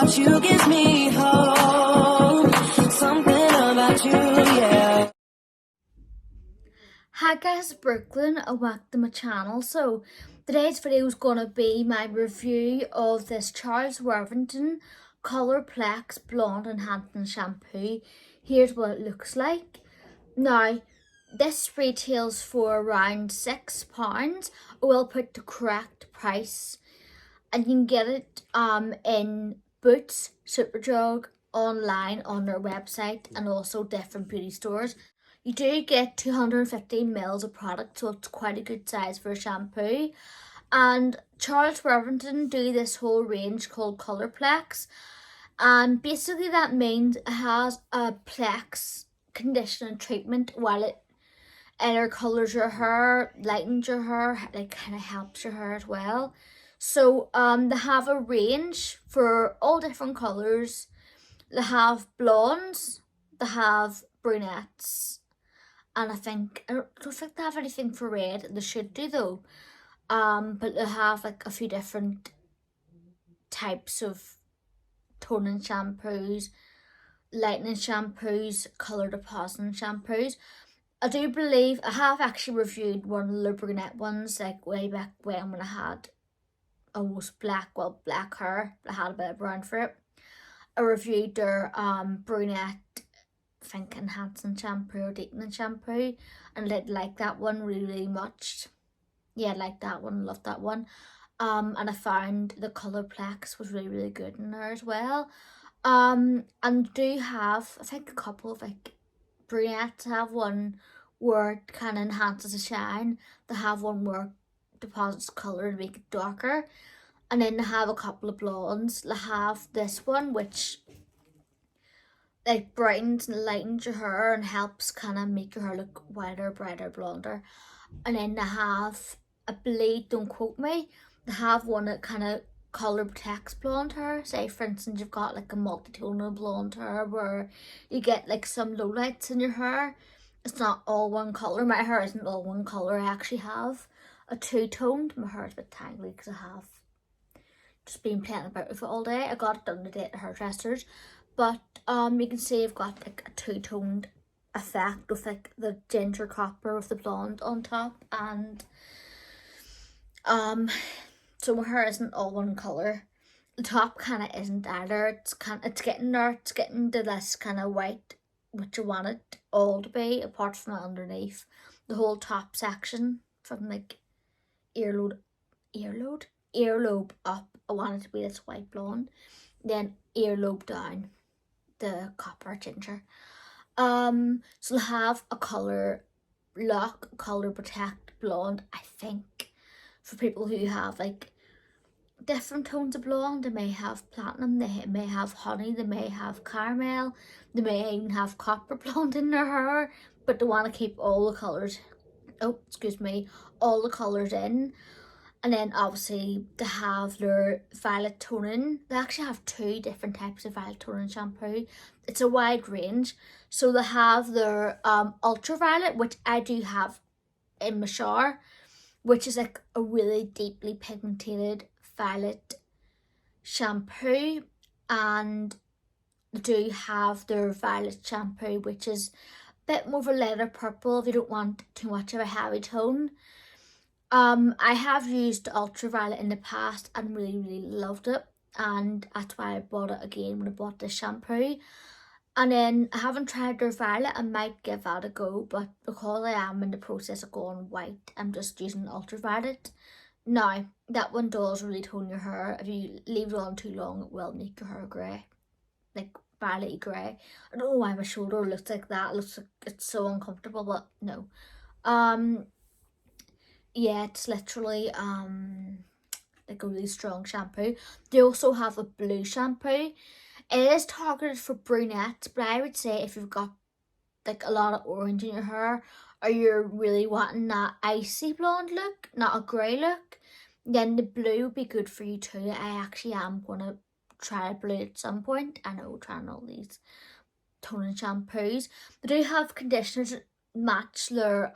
about you gives me hope. Something about you, yeah. Hi guys, it's Brookelynne and welcome to my channel. So today's video is going to be my review of this Charles Worthington Colorplex Blonde Enhancing Shampoo. Here's what it looks like. Now, this retails for around £6. I will put the correct price, and you can get it in Boots, Superdrug, online on their website, and also different beauty stores. You do get 250 mils of product, so it's quite a good size for a shampoo. And Charles Worthington do this whole range called Colorplex, and basically that means it has a plex conditioning treatment while it either colours your hair, lightens your hair, like kind of helps your hair as well. So they have a range for all different colours. They have blondes, they have brunettes, and I don't think they have anything for red. They should do though. But they have like a few different types of toning shampoos, lightening shampoos, colour depositing shampoos. I do believe I have actually reviewed one of the brunette ones like way back when I had almost black hair, but I had a bit of brown for it. I reviewed their brunette, I think, enhancing shampoo or deepening shampoo, and I did like that one really much. Yeah, I like that one, love that one. And I found the Colorplex was really good in there as well. And do have, I think, a couple of like brunettes. Have one where it kind of enhances the shine. They have one where it deposits colour to make it darker. And then they have a couple of blondes. They have this one which like brightens and lightens your hair and helps kind of make your hair look whiter, brighter, blonder. And then they have, I believe, don't quote me, they have one that kind of colour protects blonde hair. Say for instance you've got like a multi-tonal blonde hair where you get like some lowlights in your hair. It's not all one colour. My hair isn't all one colour. I actually have a two-toned. My hair is a bit tangly because I have just been playing about with it all day. I got it done today at the hairdressers. But you can see I've got like a two-toned effect with like the ginger copper with the blonde on top, and so my hair isn't all one colour. The top kind of isn't either. It's getting there. It's getting to this kind of white, which I want it all to be, apart from underneath. The whole top section from like earlobe up, I want it to be this white blonde. Then earlobe down, the copper ginger. So they'll have a colour lock, colour protect blonde, I think, for people who have like different tones of blonde. They may have platinum, they may have honey, they may have caramel, they may even have copper blonde in their hair, but they want to keep all the colours, all the colours in. And then obviously they have their violet toning. They actually have two different types of violet toning shampoo. It's a wide range. So they have their ultraviolet, which I do have in my shower, which is like a really deeply pigmented violet shampoo. And they do have their violet shampoo, which is a bit more of a lighter purple if you don't want too much of a heavy tone. I have used ultraviolet in the past and really loved it, and that's why I bought it again when I bought this shampoo. And then I haven't tried their violet. I might give that a go, but because I am in the process of going white, I'm just using ultraviolet. Now, that one does really tone your hair. If you leave it on too long, it will make your hair grey, like violet grey. I don't know why my shoulder looks like that. It looks like it's so uncomfortable, but no. Yeah, it's literally like a really strong shampoo. They also have a blue shampoo. It is targeted for brunettes, but I would say if you've got like a lot of orange in your hair, or you're really wanting that icy blonde look, not a grey look, then the blue would be good for you too. I actually am gonna try blue at some point. I know, trying all these toning shampoos. They do have conditioners that match their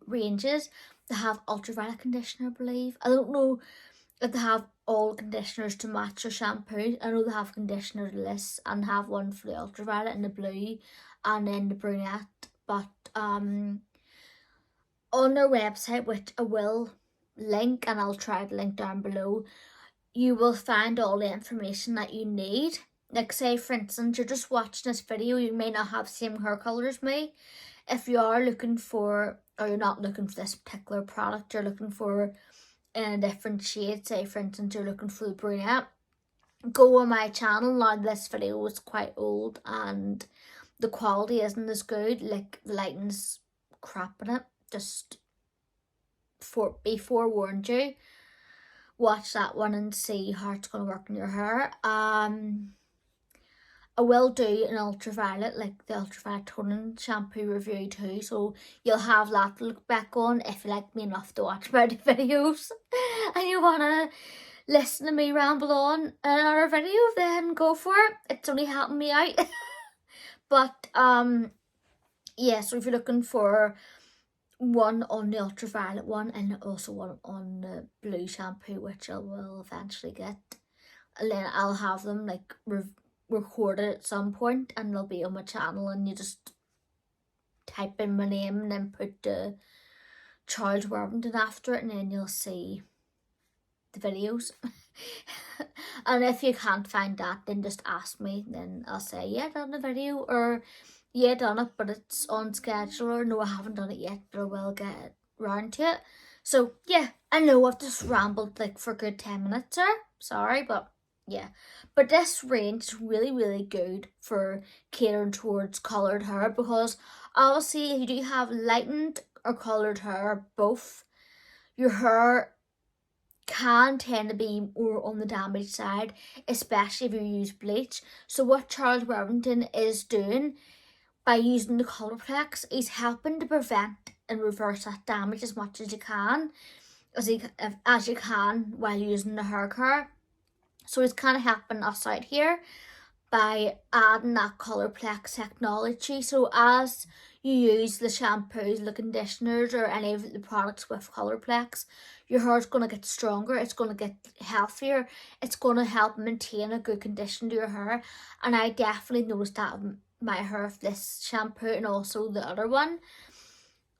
ranges. They have ultraviolet conditioner, I believe. I don't know if they have all conditioners to match your shampoo. I know they have conditioner lists and have one for the ultraviolet and the blue and then the brunette, but on their website, which I will link and I'll try to link down below, you will find all the information that you need. Like say for instance, you're just watching this video, you may not have the same hair colour as me. If you are looking for, or you're not looking for this particular product, you're looking for in a different shade, say for instance you're looking for the brunette, go on my channel. Now this video is quite old and the quality isn't as good, like the lighting's crap in it, just be forewarned you. Watch that one and see how it's going to work in your hair. I will do an ultraviolet, like the ultraviolet toning shampoo review too, so you'll have that to look back on if you like me enough to watch my videos and you want to listen to me ramble on in another video, then go for it. It's only helping me out. But yeah, so if you're looking for one on the ultraviolet one and also one on the blue shampoo, which I will eventually get, and then I'll have them like recorded at some point and they'll be on my channel, and you just type in my name and then put the Charles Worthington after it and then you'll see the videos. And if you can't find that, then just ask me, then I'll say yeah, done the video, or yeah, done it but it's on schedule, or no, I haven't done it yet but I will get round to it. So yeah, I know I've just rambled like for a good 10 minutes there, sorry, but yeah. But this range is really good for catering towards coloured hair, because obviously if you do have lightened or coloured hair, both, your hair can tend to be more on the damaged side, especially if you use bleach. So what Charles Worthington is doing by using the Colorplex, he's helping to prevent and reverse that damage as much as you can, as you can while using the hair care. So he's kind of helping us out here by adding that Colorplex technology. So as you use the shampoos, the conditioners, or any of the products with Colorplex, your hair is going to get stronger, it's going to get healthier, it's going to help maintain a good condition to your hair. And I definitely noticed that with my hair with this shampoo and also the other one.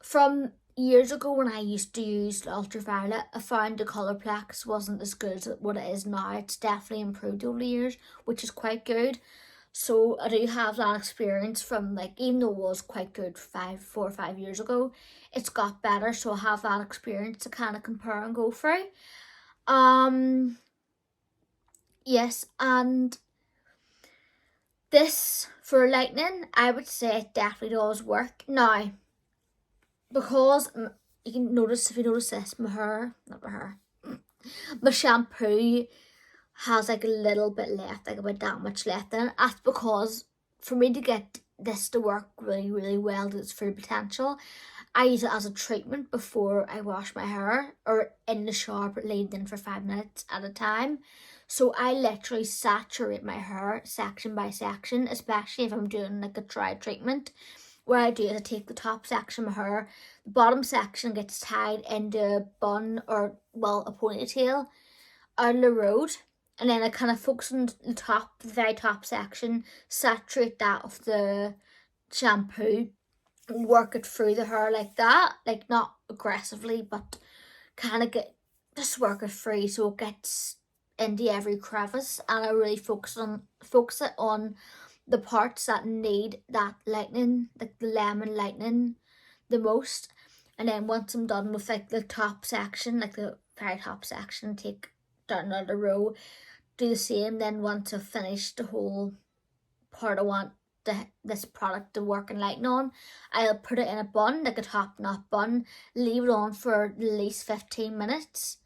From years ago when I used to use the ultraviolet, I found the Colorplex wasn't as good as what it is now. It's definitely improved over the years, which is quite good. So I do have that experience from, like, even though it was quite good 4 or 5 years ago, it's got better, so I have that experience to kind of compare and go through. Yes, and this for lightening, I would say it definitely does work. Now, because you can notice, if you notice this, my shampoo has like a little bit left, like about that much left in it. That's because for me to get this to work really well to its full potential, I use it as a treatment before I wash my hair, or in the shower, but laid in for 5 minutes at a time. So I literally saturate my hair section by section, especially if I'm doing like a dry treatment. What I do is I take the top section of my hair, the bottom section gets tied into a bun, or well, a ponytail out of the road, and then I kind of focus on the very top section, saturate that with the shampoo, and work it through the hair like that, like not aggressively, but kind of just work it through so it gets into every crevice, and I really focus it on the parts that need that lightening, like the lemon lightening the most. And then once I'm done with like the top section, like the very top section, take down another row, do the same. Then once I've finished the whole part I want this product to work and lighten on, I'll put it in a bun, like a top knot bun, leave it on for at least 15 minutes,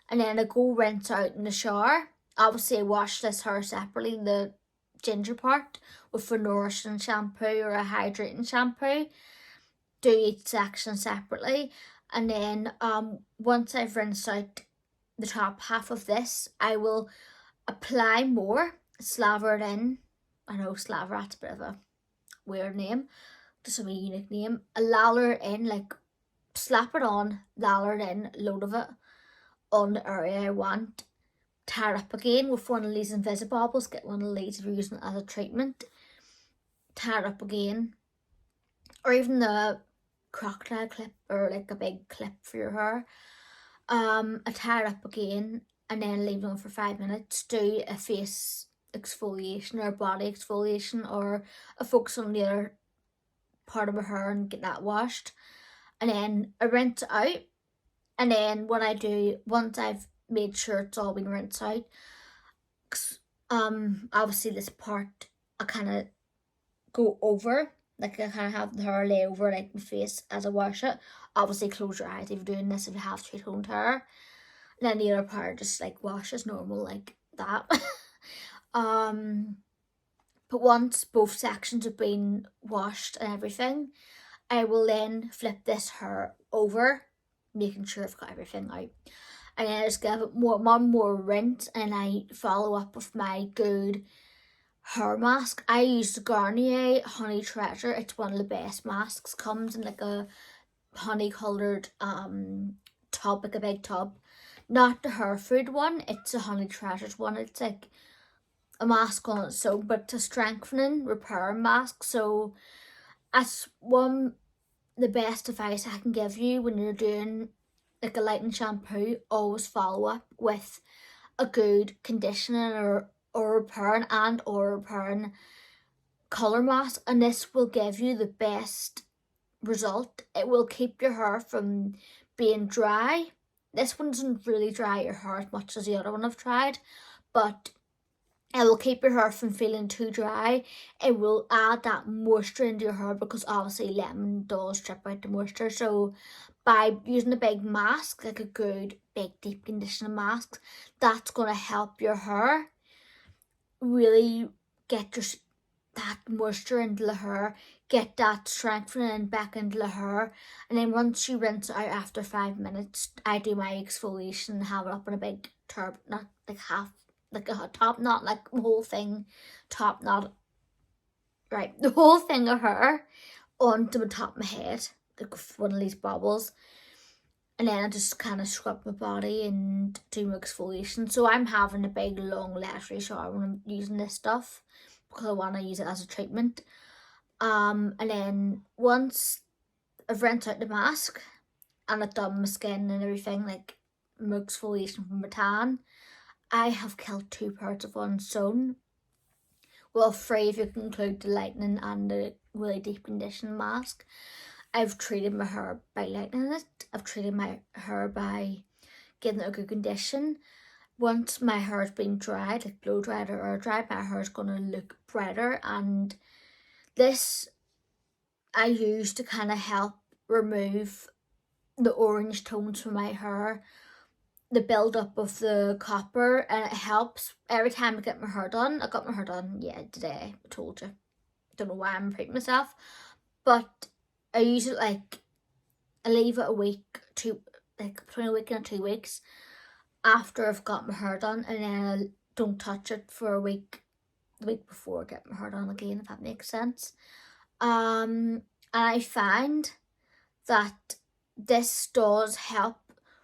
and then I go rinse out in the shower. Obviously I wash this hair separately, the ginger part, with a nourishing shampoo or a hydrating shampoo. Do each section separately, and then once I've rinsed out the top half of this, I will apply more, slaver it in. I know slaver, that's a bit of a weird name, just a wee unique name. I lather it in, like slap it on, lather it in, load of it on the area I want tie it up again with one of these Invisibobbles. Get one of these if you're using it as a treatment. Tie it up again. Or even the crocodile clip, or like a big clip for your hair. I tie it up again and then leave it on for 5 minutes. Do a face exfoliation or a body exfoliation, or a focus on the other part of my hair and get that washed. And then I rinse it out. And then what I do, once I've made sure it's all been rinsed out, obviously this part I kind of go over, like I kind of have the hair lay over like my face as I wash it. Obviously close your eyes if you're doing this, if you have straight toned hair. And then the other part just like wash as normal, like that. But once both sections have been washed and everything, I will then flip this hair over, making sure I've got everything out. And then I just give it one more rinse, and I follow up with my good hair mask. I use the Garnier Honey Treasure. It's one of the best masks. Comes in like a honey coloured tub, like a big tub. Not the hair food one, it's a Honey Treasures one. It's like a mask on its own, but it's a strengthening, repairing mask. So that's the best advice I can give you when you're doing like a lightening shampoo. Always follow up with a good conditioning or repairing colour mask, and this will give you the best result. It will keep your hair from being dry. This one doesn't really dry your hair as much as the other one I've tried, but it will keep your hair from feeling too dry. It will add that moisture into your hair, because obviously lemon does strip out the moisture. So by using a big mask, like a good big deep conditioning mask, that's going to help your hair really get that moisture into the hair, get that strengthening back into the hair. And then once you rinse it out after 5 minutes, I do my exfoliation and have it up in a big tub, not like half, like a top knot, like the whole thing, top knot, right, the whole thing of hair onto the top of my head, like one of these bobbles. And then I just kind of scrub my body and do my exfoliation. So I'm having a big long leisurely shower when I'm using this stuff, because I want to use it as a treatment. And then once I've rinsed out the mask and I've done my skin and everything, like my exfoliation from my tan, I have killed 2 birds with one stone. Well, 3 if you can include the lightening and the really deep conditioning mask. I've treated my hair by lightening it. I've treated my hair by giving it a good condition. Once my hair has been dried, like blow dried or air dried, my hair is going to look brighter. And this I use to kind of help remove the orange tones from my hair, the build up of the copper, and it helps every time I get my hair done. I got my hair done, today, I told you. Don't know why I'm repeating myself, but I use it like, I leave it a week, between a week and 2 weeks after I've got my hair done, and then I don't touch it for a week, the week before I get my hair done again, if that makes sense. And I find that this does help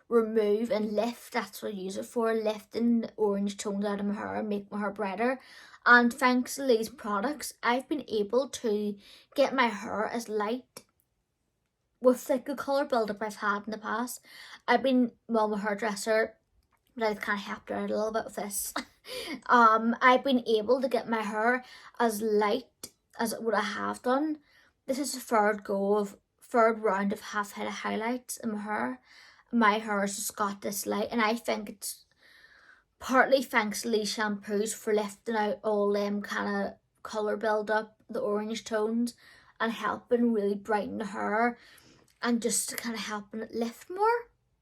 remove and lift, that's what I use it for, lifting the orange tones out of my hair and make my hair brighter. And thanks to these products, I've been able to get my hair as light with like the colour build-up I've had in the past. I've been, well, my hairdresser, but I've kind of helped her out a little bit with this. I've been able to get my hair as light as what I have done. This is the third round of half-head of highlights in my hair. My hair has just got this light, and I think it's partly thanks to these shampoos for lifting out all them kind of colour build-up, the orange tones, and helping really brighten the hair, and just kind of helping it lift more.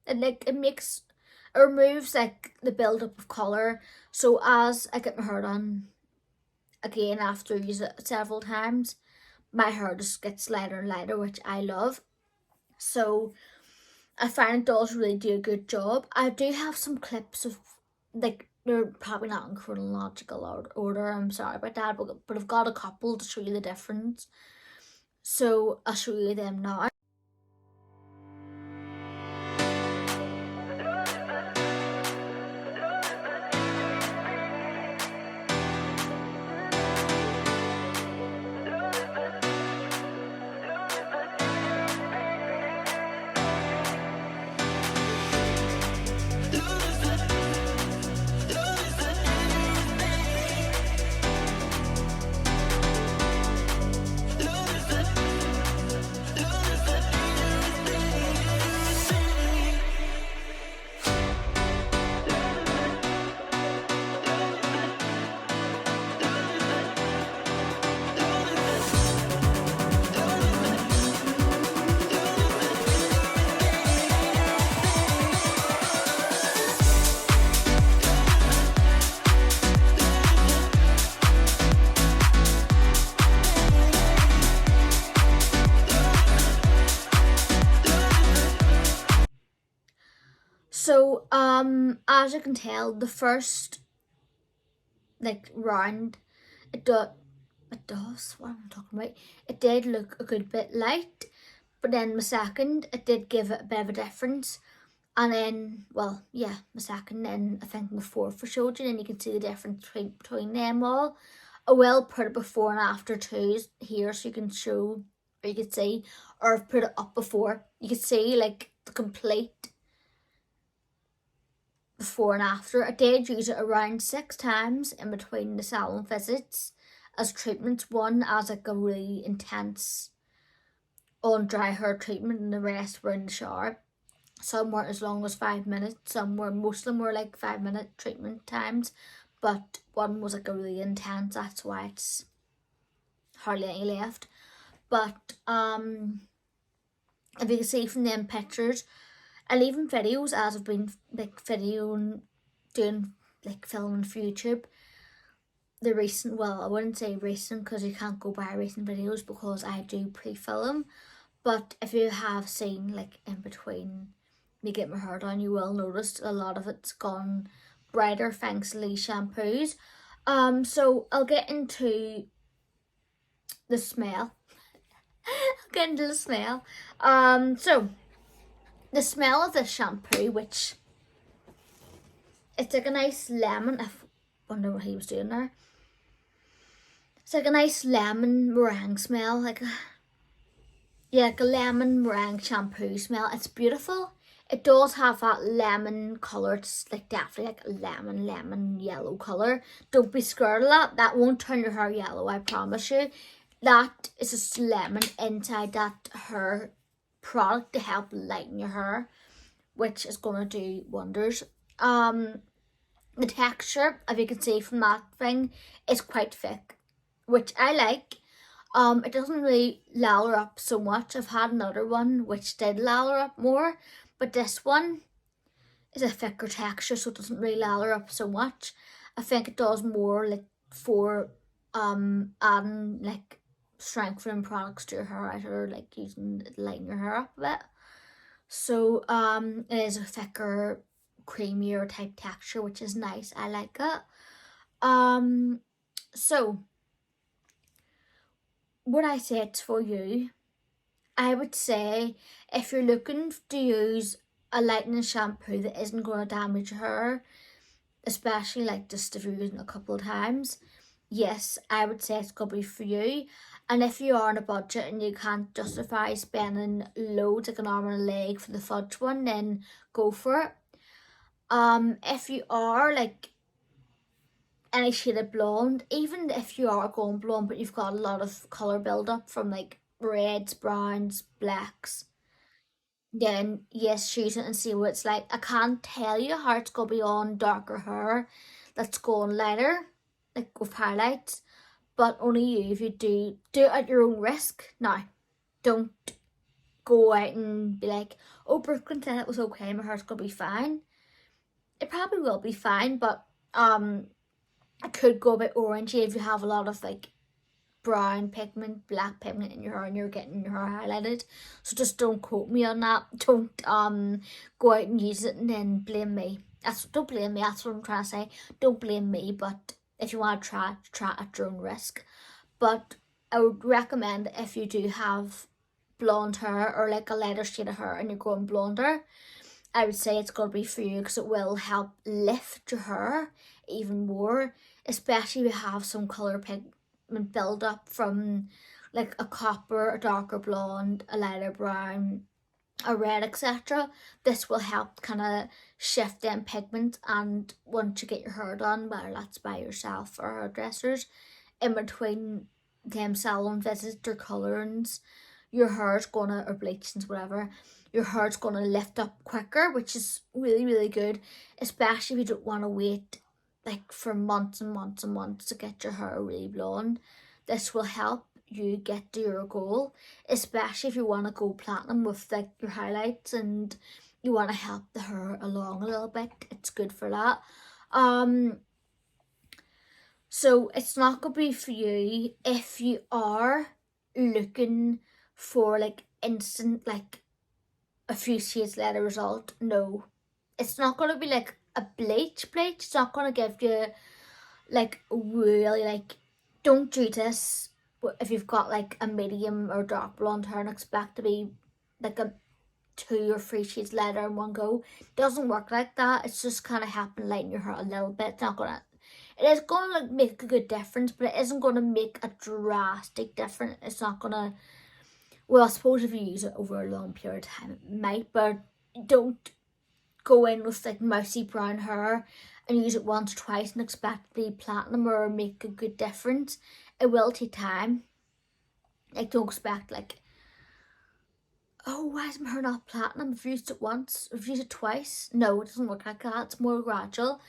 And like it removes like the build-up of colour. So as I get my hair done again after using it several times, my hair just gets lighter and lighter, which I love. So I find it does really do a good job. I do have some clips of, like, they're probably not in chronological order, I'm sorry about that, but I've got a couple to show you the difference. So I'll show you them now. As you can tell, the first like round, it does, what am I talking about? It did look a good bit light, but then my second, it did give it a bit of a difference. And then, well, yeah, my second, then I think my fourth for showed you, and you can see the difference between them all. I will put it before and after too here, so you can show, or you can see, or I've put it up before. You can see like the complete before and after. I did use it around 6 times in between the salon visits as treatments. One as like a really intense on dry hair treatment, and the rest were in the shower. Some weren't as long as 5 minutes, most of them were like 5-minute treatment times, but one was like a really intense, that's why it's hardly any left. But if you can see from them pictures, and even videos, as I've been like doing like filming for YouTube, the recent, well, I wouldn't say recent because you can't go by recent videos because I do pre-film, but if you have seen like in between me get my hair done, you will notice a lot of it's gone brighter thanks to these shampoos. So I'll get into the smell. I'll get into the smell. So the smell of this shampoo, which it's like a nice lemon. I wonder what he was doing there. It's like a nice lemon meringue smell, like a lemon meringue shampoo smell. It's beautiful. It does have that lemon colour. It's like definitely like a lemon yellow colour. Don't be scared of that. That won't turn your hair yellow, I promise you. That is just lemon inside that hair product to help lighten your hair, which is going to do wonders. The texture, if you can see from that thing, is quite thick, which I like. It doesn't really lather up so much. I've had another one which did lather up more, but this one is a thicker texture, so it doesn't really lather up so much. I think it does more like for adding like strengthening products to your hair, or like using it to lighten your hair up a bit. So it is a thicker, creamier type texture, which is nice. I like it. So would I say it's for you? I would say if you're looking to use a lightening shampoo that isn't going to damage your hair, especially like just if you're using it a couple of times, yes, I would say it's going to be for you. And if you are on a budget and you can't justify spending loads, like an arm and a leg for the fudge one, then go for it. If you are like any shade of blonde, even if you are going blonde but you've got a lot of colour build up from like reds, browns, blacks, then yes, use it and see what it's like. I can't tell you how it's going to be on darker hair that's going lighter, like with highlights, but only you, if you do it at your own risk. Now, don't go out and be like, oh, Brookelynne said it was okay, my hair's going to be fine. It probably will be fine, but it could go a bit orangey if you have a lot of like brown pigment, black pigment in your hair and you're getting your hair highlighted. So just don't quote me on that. Don't go out and use it and then blame me. Don't blame me, that's what I'm trying to say. Don't blame me, but if you want to try at your own risk. But I would recommend if you do have blonde hair or like a lighter shade of hair and you're going blonder, I would say it's going to be for you because it will help lift your hair even more, especially if you have some colour pigment build up from like a copper, a darker blonde, a lighter brown, a red, etc. This will help kind of shift them pigments, and once you get your hair done, whether that's by yourself or hairdressers, in between them salon visits or colourings, your hair's gonna, or bleachings, whatever, your hair's gonna lift up quicker, which is really, really good, especially if you don't want to wait like for months and months and months to get your hair really blonde. This will help you get to your goal, especially if you want to go platinum with like your highlights and you want to help the hair along a little bit. It's good for that. So it's not gonna be for you if you are looking for like instant, like a few shades later result. No, it's not going to be like a bleach. It's not going to give you like really like, don't do this if you've got like a medium or dark blonde hair and expect to be like a 2 or 3 shades lighter in one go. It doesn't work like that. It's just kind of happen lighten your hair a little bit. It's not gonna, it is gonna like make a good difference, but it isn't gonna make a drastic difference. It's not gonna, well, I suppose if you use it over a long period of time it might, but don't go in with like mousy brown hair and use it once or twice and expect to be platinum or make a good difference. It will take time. Like, don't expect like, oh, why is my hair not platinum? I've used it once, I've used it twice. No, it doesn't work like that. It's more gradual.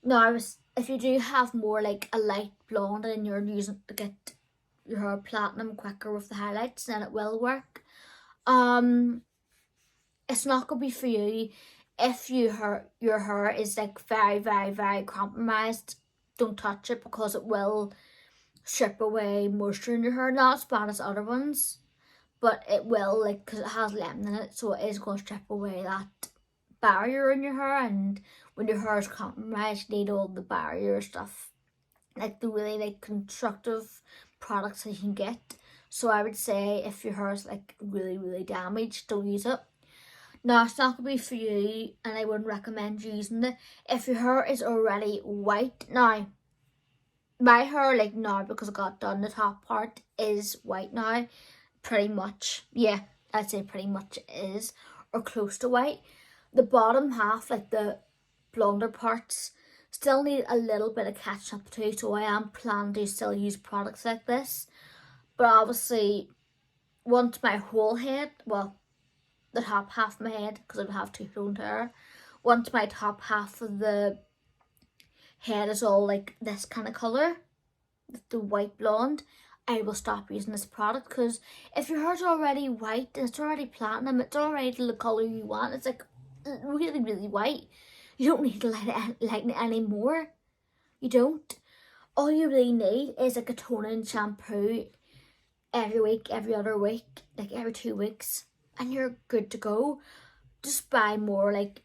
Now, if you do have more like a light blonde and you're using it to get your hair platinum quicker with the highlights, then it will work. It's not gonna be for you if your hair is like very, very, very compromised. Don't touch it because it will strip away moisture in your hair. Not as bad as other ones, but it will, like, because it has lemon in it, so it is going to strip away that barrier in your hair. And when your hair is compromised, you need all the barrier stuff, like the really like constructive products that you can get. So I would say if your hair is like really, really damaged, don't use it. Now, it's not going to be for you, and I wouldn't recommend using it if your hair is already white. Now, my hair, like now, because I got done, the top part is white now. Pretty much, yeah, I'd say pretty much is, or close to white. The bottom half, like the blonder parts, still need a little bit of catching up to, so I am planning to still use products like this. But obviously, once my whole head, well, the top half of my head, because I would have two toned hair, once my top half of the head is all like this kind of colour, the white blonde, I will stop using this product. Because if your hair's already white and it's already platinum, it's already the colour you want, it's like really, really white, you don't need to lighten it anymore. You don't. All you really need is like a toning shampoo every week, every other week, like every 2 weeks, and you're good to go. Just buy more like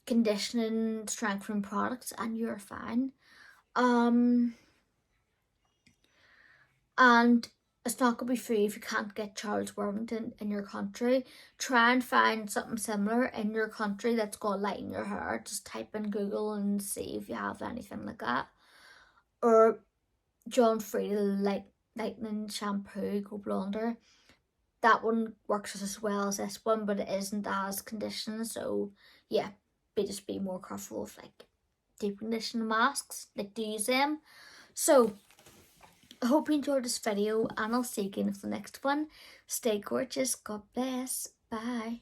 conditioning, strengthening products and you're fine. And it's not going to be free if you can't get Charles Worthington in your country. Try and find something similar in your country that's going to lighten your hair. Just type in Google and see if you have anything like that. Or John Friedel lightening shampoo, Go Blonder. That one works as well as this one, but it isn't as conditioning. So yeah, just be more careful with like deep conditioning masks, like to use them. So I hope you enjoyed this video, and I'll see you again for the next one. Stay gorgeous. God bless. Bye.